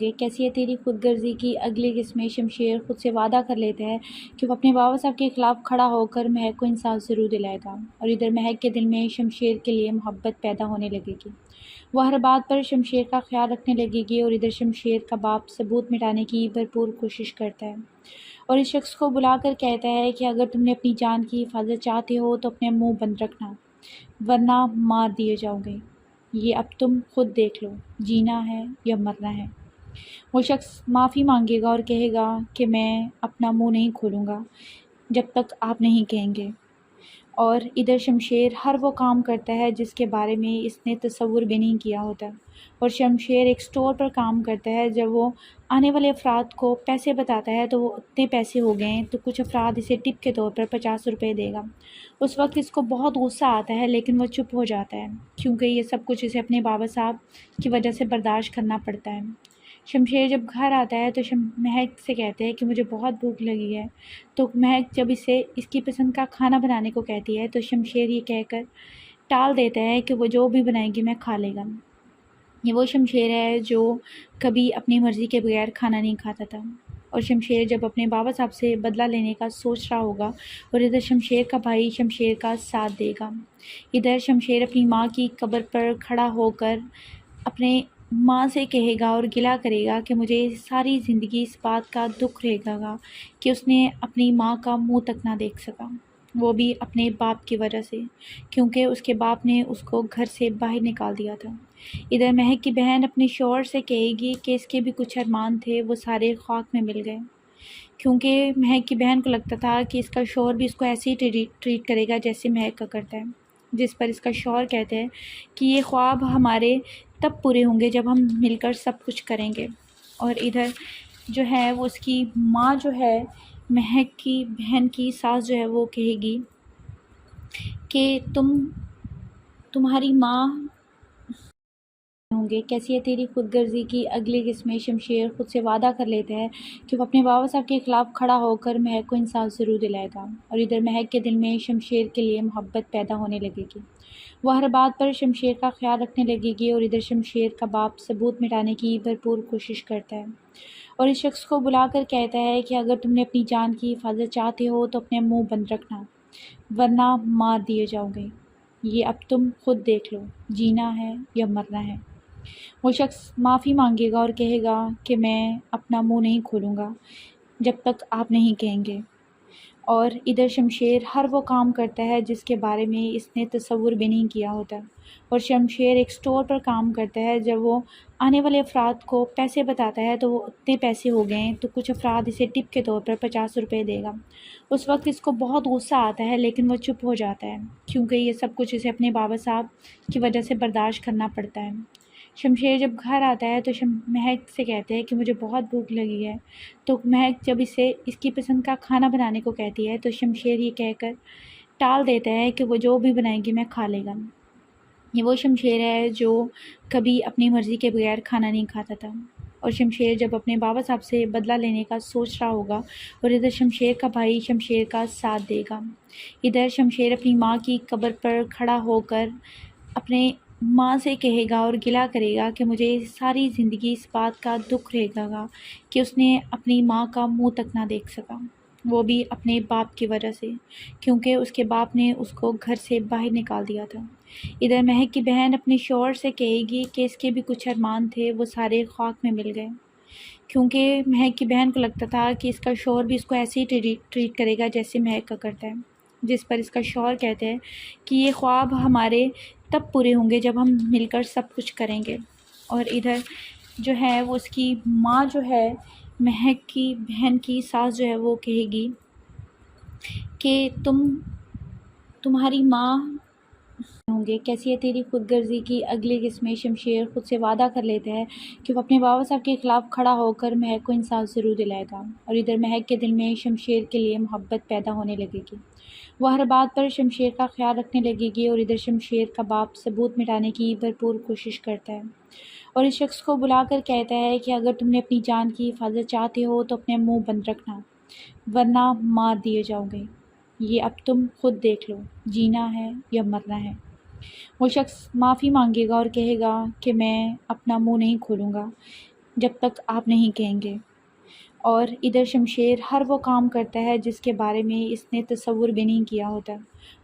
ہوں گے کیسی ہے تیری خود غرضی کی اگلی قسمیں شمشیر خود سے وعدہ کر لیتا ہے کہ وہ اپنے بابا صاحب کے خلاف کھڑا ہو کر مہک کو انصاف ضرور دلائے گا، اور ادھر مہک کے دل میں شمشیر کے لیے محبت پیدا ہونے لگے گی۔ وہ ہر بات پر شمشیر کا خیال رکھنے لگے گی، اور ادھر شمشیر کا باپ ثبوت مٹانے کی بھرپور کوشش کرتا ہے اور اس شخص کو بلا کر کہتا ہے کہ اگر تم نے اپنی جان کی حفاظت چاہتے ہو تو اپنے منہ بند رکھنا، ورنہ مار دیے جاؤ گے۔ یہ اب تم خود دیکھ لو، جینا ہے یا مرنا ہے۔ وہ شخص معافی مانگے گا اور کہے گا کہ میں اپنا منہ نہیں کھولوں گا جب تک آپ نہیں کہیں گے، اور ادھر شمشیر ہر وہ کام کرتا ہے جس کے بارے میں اس نے تصور بھی نہیں کیا ہوتا، اور شمشیر ایک سٹور پر کام کرتا ہے۔ جب وہ آنے والے افراد کو پیسے بتاتا ہے تو وہ اتنے پیسے ہو گئے تو کچھ افراد اسے ٹپ کے طور پر 50 روپے دے گا۔ اس وقت اس کو بہت غصہ آتا ہے، لیکن وہ چپ ہو جاتا ہے کیونکہ یہ سب کچھ اسے اپنے بابا صاحب کی وجہ سے برداشت کرنا پڑتا ہے۔ شمشیر جب گھر آتا ہے تو مہک سے کہتے ہیں کہ مجھے بہت بھوک لگی ہے، تو مہک جب اسے اس کی پسند کا کھانا بنانے کو کہتی ہے تو شمشیر یہ کہہ کر ٹال دیتا ہے کہ وہ جو بھی بنائے گی میں کھا لے گا۔ یہ وہ شمشیر ہے جو کبھی اپنی مرضی کے بغیر کھانا نہیں کھاتا تھا، اور شمشیر جب اپنے بابا صاحب سے بدلہ لینے کا سوچ رہا ہوگا، اور ادھر شمشیر کا بھائی شمشیر کا ساتھ دے گا۔ ادھر شمشیر اپنی ماں کی قبر پر کھڑا ہو کر اپنے ماں سے کہے گا اور گلہ کرے گا کہ مجھے ساری زندگی اس بات کا دکھ رہے گا کہ اس نے اپنی ماں کا منہ تک نہ دیکھ سکا، وہ بھی اپنے باپ کی وجہ سے، کیونکہ اس کے باپ نے اس کو گھر سے باہر نکال دیا تھا۔ ادھر مہک کی بہن اپنے شوہر سے کہے گی کہ اس کے بھی کچھ ارمان تھے، وہ سارے خاک میں مل گئے، کیونکہ مہک کی بہن کو لگتا تھا کہ اس کا شوہر بھی اس کو ایسے ہی ٹریٹ کرے گا جیسے مہک کا کرتا ہے، جس پر اس کا شوہر کہتے ہیں کہ یہ خواب ہمارے تب پورے ہوں گے جب ہم مل کر سب کچھ کریں گے۔ اور ادھر جو ہے وہ اس کی ماں جو ہے مہک کی بہن کی ساس جو ہے وہ کہے گی کہ تمہاری ماں ہوں گے کیسی ہے تیری خود غرضی کی اگلی قسمیں شمشیر خود سے وعدہ کر لیتا ہے کہ وہ اپنے بابا صاحب کے خلاف کھڑا ہو کر مہک کو انصاف ضرور دلائے گا، اور ادھر مہک کے دل میں شمشیر کے لیے محبت پیدا ہونے لگے گی۔ وہ ہر بات پر شمشیر کا خیال رکھنے لگے گی، اور ادھر شمشیر کا باپ ثبوت مٹانے کی بھرپور کوشش کرتا ہے اور اس شخص کو بلا کر کہتا ہے کہ اگر تم نے اپنی جان کی حفاظت چاہتے ہو تو اپنے منہ بند رکھنا، ورنہ مار دیے جاؤ گے۔ یہ اب تم خود دیکھ لو، جینا ہے یا مرنا ہے۔ وہ شخص معافی مانگے گا اور کہے گا کہ میں اپنا منہ نہیں کھولوں گا جب تک آپ نہیں کہیں گے، اور ادھر شمشیر ہر وہ کام کرتا ہے جس کے بارے میں اس نے تصور بھی نہیں کیا ہوتا، اور شمشیر ایک سٹور پر کام کرتا ہے۔ جب وہ آنے والے افراد کو پیسے بتاتا ہے تو وہ اتنے پیسے ہو گئے تو کچھ افراد اسے ٹپ کے طور پر 50 روپے دے گا۔ اس وقت اس کو بہت غصہ آتا ہے، لیکن وہ چپ ہو جاتا ہے کیونکہ یہ سب کچھ اسے اپنے بابا صاحب کی وجہ سے برداشت کرنا پڑتا ہے۔ شمشیر جب گھر آتا ہے تو مہک سے کہتے ہیں کہ مجھے بہت بھوک لگی ہے، تو مہک جب اسے اس کی پسند کا کھانا بنانے کو کہتی ہے تو شمشیر یہ کہہ کر ٹال دیتا ہے کہ وہ جو بھی بنائے گی میں کھا لے گا۔ یہ وہ شمشیر ہے جو کبھی اپنی مرضی کے بغیر کھانا نہیں کھاتا تھا، اور شمشیر جب اپنے بابا صاحب سے بدلہ لینے کا سوچ رہا ہوگا، اور ادھر شمشیر کا بھائی شمشیر کا ساتھ دے گا۔ ادھر شمشیر اپنی ماں کی قبر پر کھڑا ہو کر اپنے ماں سے کہے گا اور گلہ کرے گا کہ مجھے ساری زندگی اس بات کا دکھ رہے گا کہ اس نے اپنی ماں کا منہ تک نہ دیکھ سکا، وہ بھی اپنے باپ کی وجہ سے، کیونکہ اس کے باپ نے اس کو گھر سے باہر نکال دیا تھا۔ ادھر مہک کی بہن اپنے شوہر سے کہے گی کہ اس کے بھی کچھ ارمان تھے، وہ سارے خاک میں مل گئے، کیونکہ مہک کی بہن کو لگتا تھا کہ اس کا شوہر بھی اس کو ایسے ہی ٹریٹ کرے گا جیسے مہک کا کرتا ہے، جس پر اس کا شوہر کہتے ہیں کہ یہ خواب ہمارے تب پورے ہوں گے جب ہم مل کر سب کچھ کریں گے۔ اور ادھر جو ہے وہ اس کی ماں جو ہے مہک کی بہن کی ساس جو ہے وہ کہے گی کہ تمہاری ماں ہوں گے کیسی ہے تیری خود غرضی کی اگلی قسمیں شمشیر خود سے وعدہ کر لیتا ہے کہ وہ اپنے بابا صاحب کے خلاف کھڑا ہو کر مہک کو انصاف ضرور دلائے گا، اور ادھر مہک کے دل میں شمشیر کے لیے محبت پیدا ہونے لگے گی۔ وہ ہر بات پر شمشیر کا خیال رکھنے لگے گی، اور ادھر شمشیر کا باپ ثبوت مٹانے کی بھرپور کوشش کرتا ہے اور اس شخص کو بلا کر کہتا ہے کہ اگر تم نے اپنی جان کی حفاظت چاہتے ہو تو اپنے منہ بند رکھنا، ورنہ مار دیے جاؤ گے۔ یہ اب تم خود دیکھ لو، جینا ہے یا مرنا ہے۔ وہ شخص معافی مانگے گا اور کہے گا کہ میں اپنا منہ نہیں کھولوں گا جب تک آپ نہیں کہیں گے۔ اور ادھر شمشیر ہر وہ کام کرتا ہے جس کے بارے میں اس نے تصور بھی نہیں کیا ہوتا،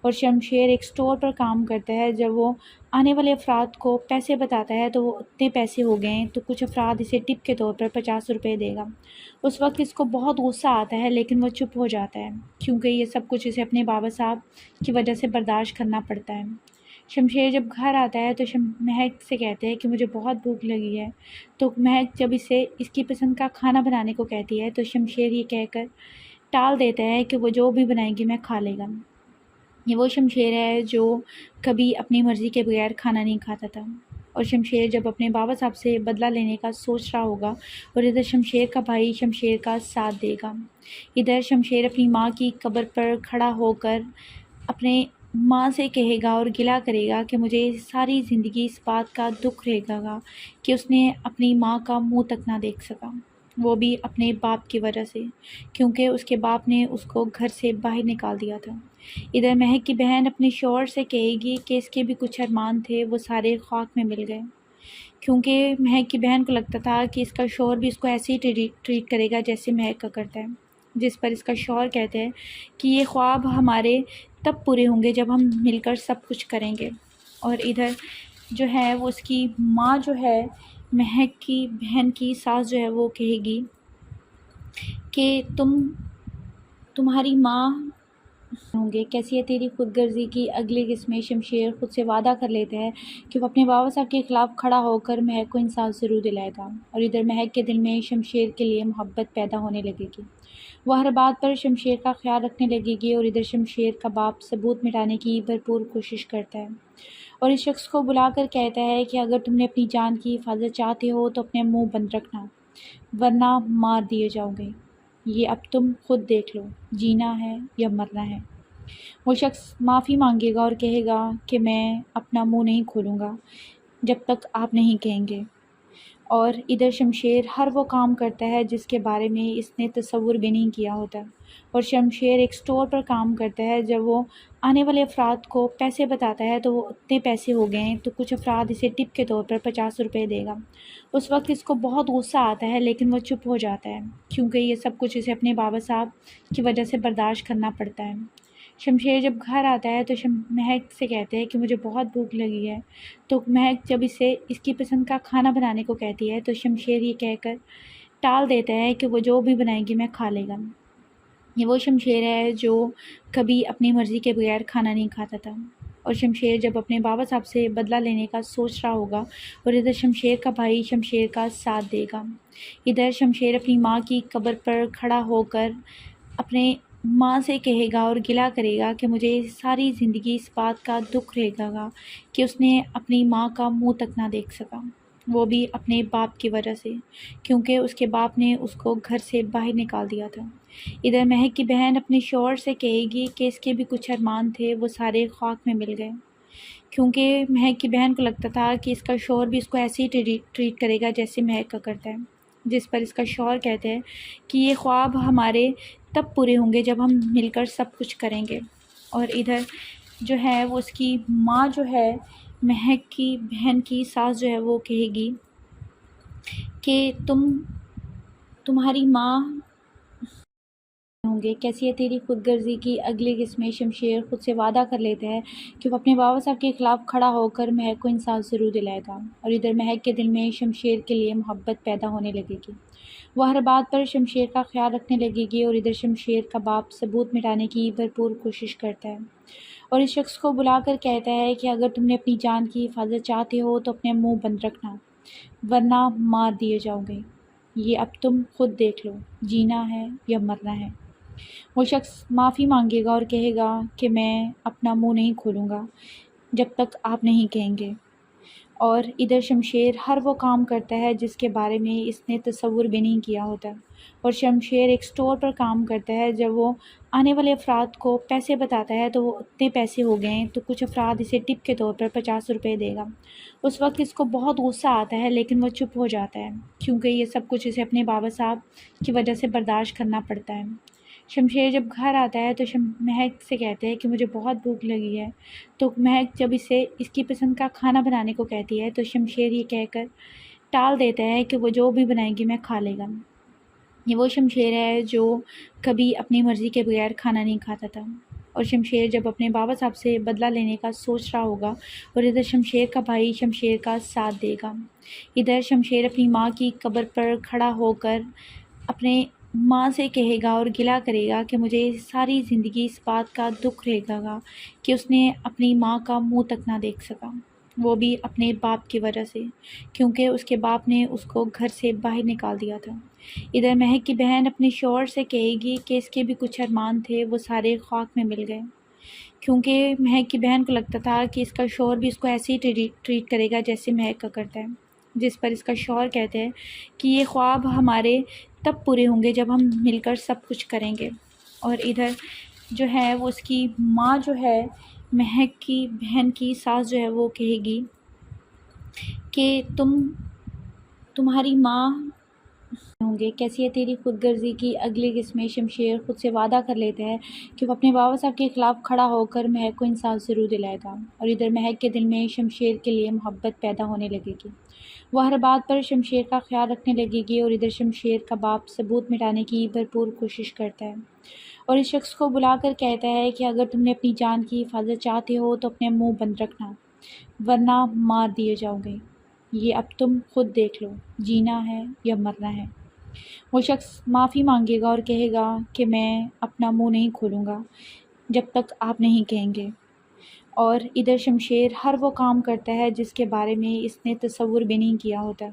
اور شمشیر ایک سٹور پر کام کرتا ہے۔ جب وہ آنے والے افراد کو پیسے بتاتا ہے تو وہ اتنے پیسے ہو گئے ہیں تو کچھ افراد اسے ٹپ کے طور پر 50 روپے دے گا۔ اس وقت اس کو بہت غصہ آتا ہے لیکن وہ چپ ہو جاتا ہے کیونکہ یہ سب کچھ اسے اپنے بابا صاحب کی وجہ سے برداشت کرنا پڑتا ہے۔ شمشیر جب گھر آتا ہے تو مہک سے کہتے ہیں کہ مجھے بہت بھوک لگی ہے، تو مہک جب اسے اس کی پسند کا کھانا بنانے کو کہتی ہے تو شمشیر یہ کہہ کر ٹال دیتا ہے کہ وہ جو بھی بنائے گی میں کھا لے گا۔ یہ وہ شمشیر ہے جو کبھی اپنی مرضی کے بغیر کھانا نہیں کھاتا تھا، اور شمشیر جب اپنے بابا صاحب سے بدلہ لینے کا سوچ رہا ہوگا، اور ادھر شمشیر کا بھائی شمشیر کا ساتھ دے گا۔ ادھر شمشیر اپنی ماں کی قبر پر کھڑا ہو کر اپنے ماں سے کہے گا اور گلہ کرے گا کہ مجھے ساری زندگی اس بات کا دکھ رہے گا کہ اس نے اپنی ماں کا منہ تک نہ دیکھ سکا، وہ بھی اپنے باپ کی وجہ سے، کیونکہ اس کے باپ نے اس کو گھر سے باہر نکال دیا تھا۔ ادھر مہک کی بہن اپنے شوہر سے کہے گی کہ اس کے بھی کچھ ارمان تھے وہ سارے خاک میں مل گئے، کیونکہ مہک کی بہن کو لگتا تھا کہ اس کا شوہر بھی اس کو ایسے ہی ٹریٹ کرے گا جیسے مہک کا کرتا ہے، جس پر اس کا شوہر کہتے ہیں کہ یہ خواب ہمارے تب پورے ہوں گے جب ہم مل کر سب کچھ کریں گے۔ اور ادھر جو ہے وہ اس کی ماں جو ہے مہک کی بہن کی ساس جو ہے وہ کہے گی کہ تمہاری ماں ہوں گے، کیسی ہے تیری خود غرضی کی اگلی قسمیں۔ شمشیر خود سے وعدہ کر لیتا ہے کہ وہ اپنے بابا صاحب کے خلاف کھڑا ہو کر مہک کو انصاف ضرور دلائے گا، اور ادھر مہک کے دل میں شمشیر کے لیے محبت پیدا ہونے لگے گی۔ وہ ہر بات پر شمشیر کا خیال رکھنے لگے گی، اور ادھر شمشیر کا باپ ثبوت مٹانے کی بھرپور کوشش کرتا ہے، اور اس شخص کو بلا کر کہتا ہے کہ اگر تم نے اپنی جان کی حفاظت چاہتے ہو تو اپنے منہ بند رکھنا، ورنہ مار دیے جاؤ گے۔ یہ اب تم خود دیکھ لو، جینا ہے یا مرنا ہے۔ وہ شخص معافی مانگے گا اور کہے گا کہ میں اپنا منہ نہیں کھولوں گا جب تک آپ نہیں کہیں گے۔ اور ادھر شمشیر ہر وہ کام کرتا ہے جس کے بارے میں اس نے تصور بھی نہیں کیا ہوتا، اور شمشیر ایک سٹور پر کام کرتا ہے۔ جب وہ آنے والے افراد کو پیسے بتاتا ہے تو وہ اتنے پیسے ہو گئے ہیں تو کچھ افراد اسے ٹپ کے طور پر 50 روپے دے گا۔ اس وقت اس کو بہت غصہ آتا ہے لیکن وہ چپ ہو جاتا ہے کیونکہ یہ سب کچھ اسے اپنے بابا صاحب کی وجہ سے برداشت کرنا پڑتا ہے۔ شمشیر جب گھر آتا ہے تو مہک سے کہتے ہیں کہ مجھے بہت بھوک لگی ہے، تو مہک جب اسے اس کی پسند کا کھانا بنانے کو کہتی ہے تو شمشیر یہ کہہ کر ٹال دیتا ہے کہ وہ جو بھی بنائے گی میں کھا لے گا۔ یہ وہ شمشیر ہے جو کبھی اپنی مرضی کے بغیر کھانا نہیں کھاتا تھا، اور شمشیر جب اپنے بابا صاحب سے بدلہ لینے کا سوچ رہا ہوگا، اور ادھر شمشیر کا بھائی شمشیر کا ساتھ دے گا۔ ادھر شمشیر اپنی ماں کی قبر پر کھڑا ہو کر اپنے ماں سے کہے گا اور گلہ کرے گا کہ مجھے ساری زندگی اس بات کا دکھ رہے گا کہ اس نے اپنی ماں کا منہ تک نہ دیکھ سکا، وہ بھی اپنے باپ کی وجہ سے، کیونکہ اس کے باپ نے اس کو گھر سے باہر نکال دیا تھا۔ ادھر مہک کی بہن اپنے شوہر سے کہے گی کہ اس کے بھی کچھ ارمان تھے وہ سارے خاک میں مل گئے، کیونکہ مہک کی بہن کو لگتا تھا کہ اس کا شوہر بھی اس کو ایسے ہی ٹریٹ کرے گا جیسے مہک کا کرتا ہے، جس پر اس کا شوہر کہتے ہیں کہ یہ خواب ہمارے تب پورے ہوں گے جب ہم مل کر سب کچھ کریں گے۔ اور ادھر جو ہے وہ اس کی ماں جو ہے مہک کی بہن کی ساس جو ہے وہ کہے گی کہ تمہاری ماں ہوں گے، کیسی ہے تیری خود غرضی کی اگلی قسمیں۔ شمشیر خود سے وعدہ کر لیتا ہے کہ وہ اپنے بابا صاحب کے خلاف کھڑا ہو کر مہک کو انصاف ضرور دلائے گا، اور ادھر مہک کے دل میں شمشیر کے لیے محبت پیدا ہونے لگے گی۔ وہ ہر بات پر شمشیر کا خیال رکھنے لگے گی، اور ادھر شمشیر کا باپ ثبوت مٹانے کی بھرپور کوشش کرتا ہے، اور اس شخص کو بلا کر کہتا ہے کہ اگر تم نے اپنی جان کی حفاظت چاہتے ہو تو اپنے منہ بند رکھنا، ورنہ مار دیے جاؤ گے۔ یہ اب تم خود دیکھ لو، جینا ہے یا مرنا ہے۔ وہ شخص معافی مانگے گا اور کہے گا کہ میں اپنا منہ نہیں کھولوں گا جب تک آپ نہیں کہیں گے۔ اور ادھر شمشیر ہر وہ کام کرتا ہے جس کے بارے میں اس نے تصور بھی نہیں کیا ہوتا، اور شمشیر ایک سٹور پر کام کرتا ہے۔ جب وہ آنے والے افراد کو پیسے بتاتا ہے تو وہ اتنے پیسے ہو گئے ہیں تو کچھ افراد اسے ٹپ کے طور پر 50 روپے دے گا۔ اس وقت اس کو بہت غصہ آتا ہے لیکن وہ چپ ہو جاتا ہے کیونکہ یہ سب کچھ اسے اپنے بابا صاحب کی وجہ سے برداشت کرنا پڑتا ہے۔ شمشیر جب گھر آتا ہے تو مہک سے کہتے ہیں کہ مجھے بہت بھوک لگی ہے، تو مہک جب اسے اس کی پسند کا کھانا بنانے کو کہتی ہے تو شمشیر یہ کہہ کر ٹال دیتا ہے کہ وہ جو بھی بنائے گی میں کھا لے گا۔ یہ وہ شمشیر ہے جو کبھی اپنی مرضی کے بغیر کھانا نہیں کھاتا تھا، اور شمشیر جب اپنے بابا صاحب سے بدلہ لینے کا سوچ رہا ہوگا، اور ادھر شمشیر کا بھائی شمشیر کا ساتھ دے گا۔ ادھر شمشیر اپنی ماں کی قبر پر کھڑا ہو کر اپنے ماں سے کہے گا اور گلہ کرے گا کہ مجھے ساری زندگی اس بات کا دکھ رہے گا کہ اس نے اپنی ماں کا منہ تک نہ دیکھ سکا، وہ بھی اپنے باپ کی وجہ سے، کیونکہ اس کے باپ نے اس کو گھر سے باہر نکال دیا تھا۔ ادھر مہک کی بہن اپنے شوہر سے کہے گی کہ اس کے بھی کچھ ارمان تھے، وہ سارے خاک میں مل گئے، کیونکہ مہک کی بہن کو لگتا تھا کہ اس کا شوہر بھی اس کو ایسے ہی ٹریٹ کرے گا جیسے مہک کا کرتا ہے، جس پر اس کا شوہر کہتے ہیں کہ یہ خواب ہمارے تب پورے ہوں گے جب ہم مل کر سب کچھ کریں گے۔ اور ادھر جو ہے وہ اس کی ماں جو ہے، مہک کی بہن کی ساس جو ہے، وہ کہے گی کہ تمہاری ماں ہوں گے، کیسی ہے تیری خود غرضی کی اگلی قسمیں۔ شمشیر خود سے وعدہ کر لیتا ہے کہ وہ اپنے بابا صاحب کے خلاف کھڑا ہو کر مہک کو انصاف ضرور دلائے گا، اور ادھر مہک کے دل میں شمشیر کے لیے محبت پیدا ہونے لگے گی، وہ ہر بات پر شمشیر کا خیال رکھنے لگے گی، اور ادھر شمشیر کا باپ ثبوت مٹانے کی بھرپور کوشش کرتا ہے، اور اس شخص کو بلا کر کہتا ہے کہ اگر تم نے اپنی جان کی حفاظت چاہتے ہو تو اپنے منہ بند رکھنا، ورنہ مار دیے جاؤ گے، یہ اب تم خود دیکھ لو، جینا ہے یا مرنا ہے۔ وہ شخص معافی مانگے گا اور کہے گا کہ میں اپنا منہ نہیں کھولوں گا جب تک آپ نہیں کہیں گے، اور ادھر شمشیر ہر وہ کام کرتا ہے جس کے بارے میں اس نے تصور بھی نہیں کیا ہوتا،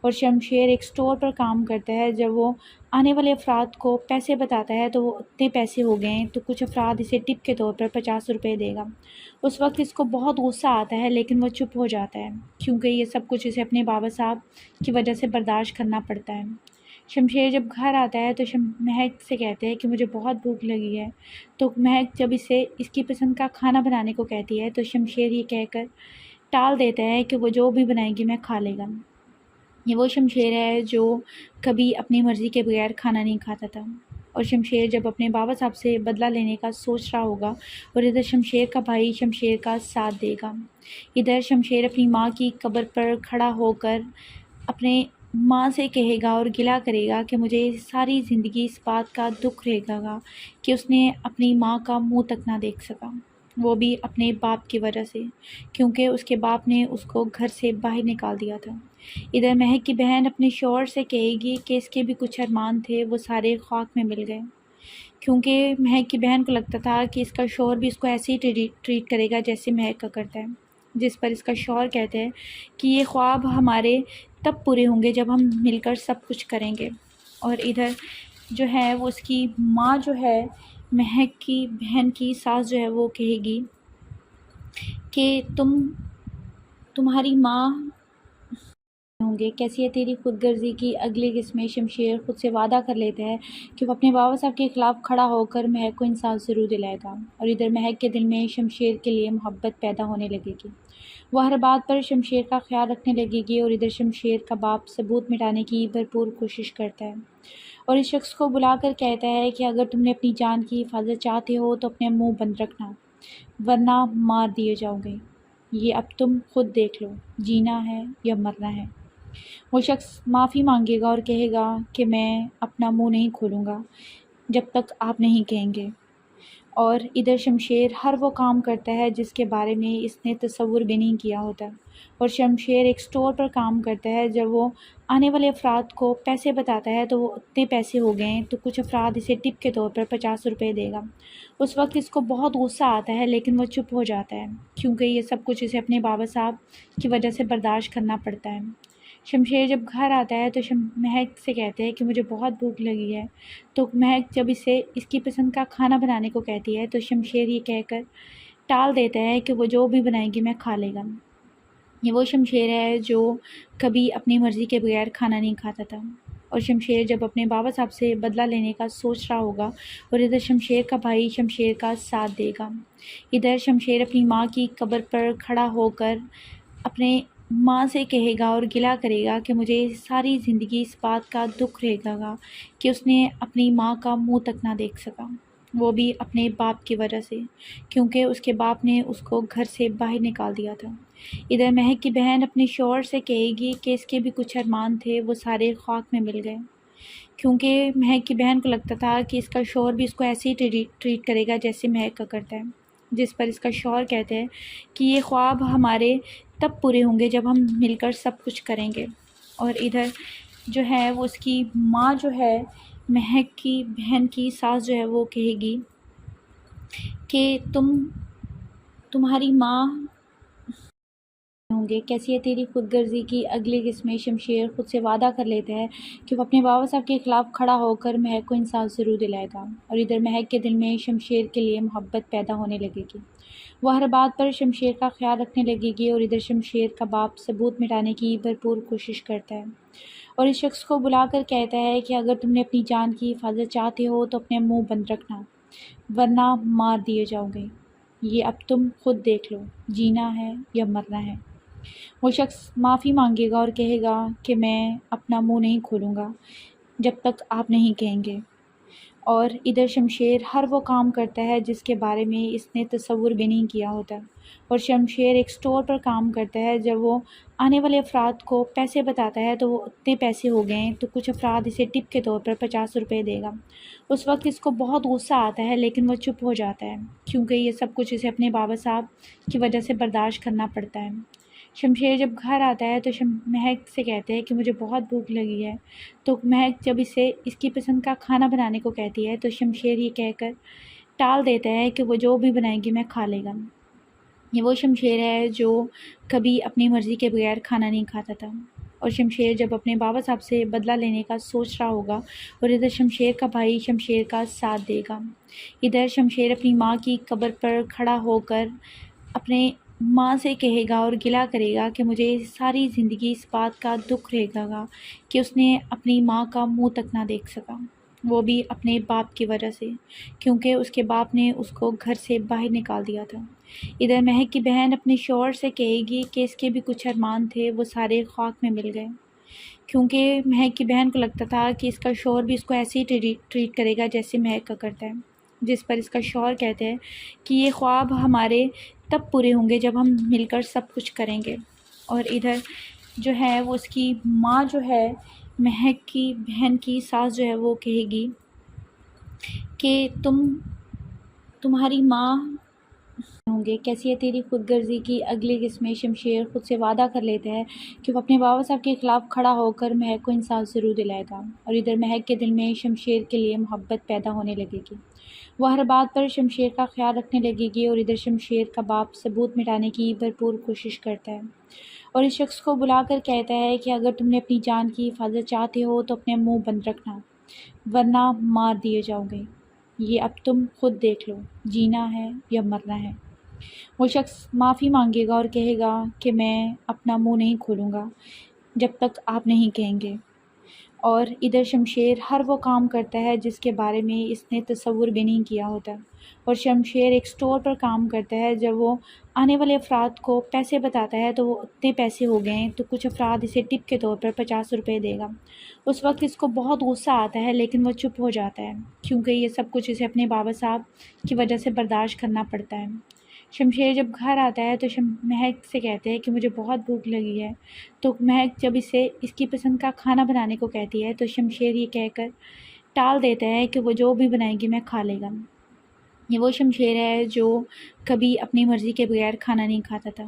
اور شمشیر ایک سٹور پر کام کرتا ہے، جب وہ آنے والے افراد کو پیسے بتاتا ہے تو وہ اتنے پیسے ہو گئے تو کچھ افراد اسے ٹپ کے طور پر 50 روپے دے گا۔ اس وقت اس کو بہت غصہ آتا ہے، لیکن وہ چپ ہو جاتا ہے کیونکہ یہ سب کچھ اسے اپنے بابا صاحب کی وجہ سے برداشت کرنا پڑتا ہے۔ شمشیر جب گھر آتا ہے تو مہک سے کہتے ہیں کہ مجھے بہت بھوک لگی ہے، تو مہک جب اسے اس کی پسند کا کھانا بنانے کو کہتی ہے تو شمشیر یہ کہہ کر ٹال دیتا ہے کہ وہ جو بھی بنائے گی میں کھا لے گا۔ یہ وہ شمشیر ہے جو کبھی اپنی مرضی کے بغیر کھانا نہیں کھاتا تھا، اور شمشیر جب اپنے بابا صاحب سے بدلہ لینے کا سوچ رہا ہوگا، اور ادھر شمشیر کا بھائی شمشیر کا ساتھ دے گا۔ ادھر شمشیر اپنی ماں کی قبر پر کھڑا ہو کر اپنے ماں سے کہے گا اور گلہ کرے گا کہ مجھے ساری زندگی اس بات کا دکھ رہے گا کہ اس نے اپنی ماں کا منہ تک نہ دیکھ سکا، وہ بھی اپنے باپ کی وجہ سے، کیونکہ اس کے باپ نے اس کو گھر سے باہر نکال دیا تھا۔ ادھر مہک کی بہن اپنے شوہر سے کہے گی کہ اس کے بھی کچھ ارمان تھے، وہ سارے خاک میں مل گئے، کیونکہ مہک کی بہن کو لگتا تھا کہ اس کا شوہر بھی اس کو ایسے ہی ٹریٹ کرے گا جیسے مہک کا کرتا ہے، جس پر اس کا شوہر کہتے ہیں کہ یہ خواب ہمارے تب پورے ہوں گے جب ہم مل کر سب کچھ کریں گے۔ اور ادھر جو ہے وہ اس کی ماں جو ہے، مہک کی بہن کی ساس جو ہے، وہ کہے گی کہ تمہاری ماں ہوں گے، کیسی ہے تیری خود غرضی کی اگلی قسمیں۔ شمشیر خود سے وعدہ کر لیتا ہے کہ وہ اپنے بابا صاحب کے خلاف کھڑا ہو کر مہک کو انصاف ضرور دلائے گا، اور ادھر مہک کے دل میں شمشیر کے لیے محبت پیدا ہونے لگے گی، وہ ہر بات پر شمشیر کا خیال رکھنے لگے گی، اور ادھر شمشیر کا باپ ثبوت مٹانے کی بھرپور کوشش کرتا ہے، اور اس شخص کو بلا کر کہتا ہے کہ اگر تم نے اپنی جان کی حفاظت چاہتے ہو تو اپنے منہ بند رکھنا، ورنہ مار دیے جاؤ گے، یہ اب تم خود دیکھ لو، جینا ہے یا مرنا ہے۔ وہ شخص معافی مانگے گا اور کہے گا کہ میں اپنا منہ نہیں کھولوں گا جب تک آپ نہیں کہیں گے، اور ادھر شمشیر ہر وہ کام کرتا ہے جس کے بارے میں اس نے تصور بھی نہیں کیا ہوتا، اور شمشیر ایک سٹور پر کام کرتا ہے، جب وہ آنے والے افراد کو پیسے بتاتا ہے تو وہ اتنے پیسے ہو گئے تو کچھ افراد اسے ٹپ کے طور پر 50 روپے دے گا۔ اس وقت اس کو بہت غصہ آتا ہے، لیکن وہ چپ ہو جاتا ہے کیونکہ یہ سب کچھ اسے اپنے بابا صاحب کی وجہ سے برداشت کرنا پڑتا ہے۔ شمشیر جب گھر آتا ہے تو مہک سے کہتے ہیں کہ مجھے بہت بھوک لگی ہے، تو مہک جب اسے اس کی پسند کا کھانا بنانے کو کہتی ہے تو شمشیر یہ کہہ کر ٹال دیتا ہے کہ وہ جو بھی بنائے گی میں کھا لے گا۔ یہ وہ شمشیر ہے جو کبھی اپنی مرضی کے بغیر کھانا نہیں کھاتا تھا، اور شمشیر جب اپنے بابا صاحب سے بدلہ لینے کا سوچ رہا ہوگا، اور ادھر شمشیر کا بھائی شمشیر کا ساتھ دے گا۔ ادھر شمشیر اپنی ماں کی قبر پر کھڑا ہو کر اپنے ماں سے کہے گا اور گلہ کرے گا کہ مجھے ساری زندگی اس بات کا دکھ رہے گا کہ اس نے اپنی ماں کا منہ تک نہ دیکھ سکا، وہ بھی اپنے باپ کی وجہ سے، کیونکہ اس کے باپ نے اس کو گھر سے باہر نکال دیا تھا۔ ادھر مہک کی بہن اپنے شوہر سے کہے گی کہ اس کے بھی کچھ ارمان تھے وہ سارے خاک میں مل گئے، کیونکہ مہک کی بہن کو لگتا تھا کہ اس کا شوہر بھی اس کو ایسے ہی ٹریٹ کرے گا جیسے مہک کا کرتا ہے، جس پر اس کا شوہر کہتے ہیں کہ یہ خواب ہمارے تب پورے ہوں گے جب ہم مل کر سب کچھ کریں گے۔ اور ادھر جو ہے وہ اس کی ماں جو ہے، مہک کی بہن کی ساس جو ہے وہ کہے گی کہ تمہاری ماں ہوں گے، کیسی ہے تیری خود غرضی کی اگلی قسمیں۔ شمشیر خود سے وعدہ کر لیتا ہے کہ وہ اپنے بابا صاحب کے خلاف کھڑا ہو کر مہک کو انصاف ضرور دلائے گا، اور ادھر مہک کے دل میں شمشیر کے لیے محبت پیدا ہونے لگے گی۔ وہ ہر بات پر شمشیر کا خیال رکھنے لگے گی، اور ادھر شمشیر کا باپ ثبوت مٹانے کی بھرپور کوشش کرتا ہے، اور اس شخص کو بلا کر کہتا ہے کہ اگر تم نے اپنی جان کی حفاظت چاہتے ہو تو اپنے منہ بند رکھنا، ورنہ مار دیے جاؤ گے۔ یہ اب تم خود دیکھ لو، جینا ہے یا مرنا ہے۔ وہ شخص معافی مانگے گا اور کہے گا کہ میں اپنا منہ نہیں کھولوں گا جب تک آپ نہیں کہیں گے۔ اور ادھر شمشیر ہر وہ کام کرتا ہے جس کے بارے میں اس نے تصور بھی نہیں کیا ہوتا، اور شمشیر ایک سٹور پر کام کرتا ہے۔ جب وہ آنے والے افراد کو پیسے بتاتا ہے تو وہ اتنے پیسے ہو گئے تو کچھ افراد اسے ٹپ کے طور پر 50 روپے دے گا۔ اس وقت اس کو بہت غصہ آتا ہے، لیکن وہ چپ ہو جاتا ہے کیونکہ یہ سب کچھ اسے اپنے بابا صاحب کی وجہ سے برداشت کرنا پڑتا ہے۔ شمشیر جب گھر آتا ہے تو مہک سے کہتے ہیں کہ مجھے بہت بھوک لگی ہے، تو مہک جب اسے اس کی پسند کا کھانا بنانے کو کہتی ہے تو شمشیر یہ کہہ کر ٹال دیتا ہے کہ وہ جو بھی بنائے گی میں کھا لے گا۔ یہ وہ شمشیر ہے جو کبھی اپنی مرضی کے بغیر کھانا نہیں کھاتا تھا، اور شمشیر جب اپنے بابا صاحب سے بدلہ لینے کا سوچ رہا ہوگا، اور ادھر شمشیر کا بھائی شمشیر کا ساتھ دے گا۔ ادھر شمشیر اپنی ماں کی قبر پر کھڑا ہو کر اپنے ماں سے کہے گا اور گلہ کرے گا کہ مجھے ساری زندگی اس بات کا دکھ رہے گا کہ اس نے اپنی ماں کا منہ تک نہ دیکھ سکا، وہ بھی اپنے باپ کی وجہ سے، کیونکہ اس کے باپ نے اس کو گھر سے باہر نکال دیا تھا۔ ادھر مہک کی بہن اپنے شوہر سے کہے گی کہ اس کے بھی کچھ ارمان تھے وہ سارے خاک میں مل گئے، کیونکہ مہک کی بہن کو لگتا تھا کہ اس کا شوہر بھی اس کو ایسے ہی ٹریٹ کرے گا جیسے مہک کا کرتا ہے، جس پر اس کا شوہر کہتے ہیں کہ یہ خواب ہمارے تب پورے ہوں گے جب ہم مل کر سب کچھ کریں گے۔ اور ادھر جو ہے وہ اس کی ماں جو ہے، مہک کی بہن کی ساس جو ہے وہ کہے گی کہ تمہاری ماں ہوں گے، کیسی ہے تیری خود غرضی کی اگلی قسمیں۔ شمشیر خود سے وعدہ کر لیتا ہے کہ وہ اپنے بابا صاحب کے خلاف کھڑا ہو کر مہک کو انصاف ضرور دلائے گا، اور ادھر مہک کے دل میں شمشیر کے لیے محبت پیدا ہونے لگے گی۔ وہ ہر بات پر شمشیر کا خیال رکھنے لگے گی، اور ادھر شمشیر کا باپ ثبوت مٹانے کی بھرپور کوشش کرتا ہے، اور اس شخص کو بلا کر کہتا ہے کہ اگر تم نے اپنی جان کی حفاظت چاہتے ہو تو اپنے منہ بند رکھنا، ورنہ مار دیے جاؤ گے۔ یہ اب تم خود دیکھ لو، جینا ہے یا مرنا ہے۔ وہ شخص معافی مانگے گا اور کہے گا کہ میں اپنا منہ نہیں کھولوں گا جب تک آپ نہیں کہیں گے۔ اور ادھر شمشیر ہر وہ کام کرتا ہے جس کے بارے میں اس نے تصور بھی نہیں کیا ہوتا، اور شمشیر ایک سٹور پر کام کرتا ہے۔ جب وہ آنے والے افراد کو پیسے بتاتا ہے تو وہ اتنے پیسے ہو گئے تو کچھ افراد اسے ٹپ کے طور پر 50 روپے دے گا۔ اس وقت اس کو بہت غصہ آتا ہے، لیکن وہ چپ ہو جاتا ہے کیونکہ یہ سب کچھ اسے اپنے بابا صاحب کی وجہ سے برداشت کرنا پڑتا ہے۔ شمشیر جب گھر آتا ہے تو مہک سے کہتے ہیں کہ مجھے بہت بھوک لگی ہے، تو مہک جب اسے اس کی پسند کا کھانا بنانے کو کہتی ہے تو شمشیر یہ کہہ کر ٹال دیتا ہے کہ وہ جو بھی بنائے گی میں کھا لے گا۔ یہ وہ شمشیر ہے جو کبھی اپنی مرضی کے بغیر کھانا نہیں کھاتا تھا،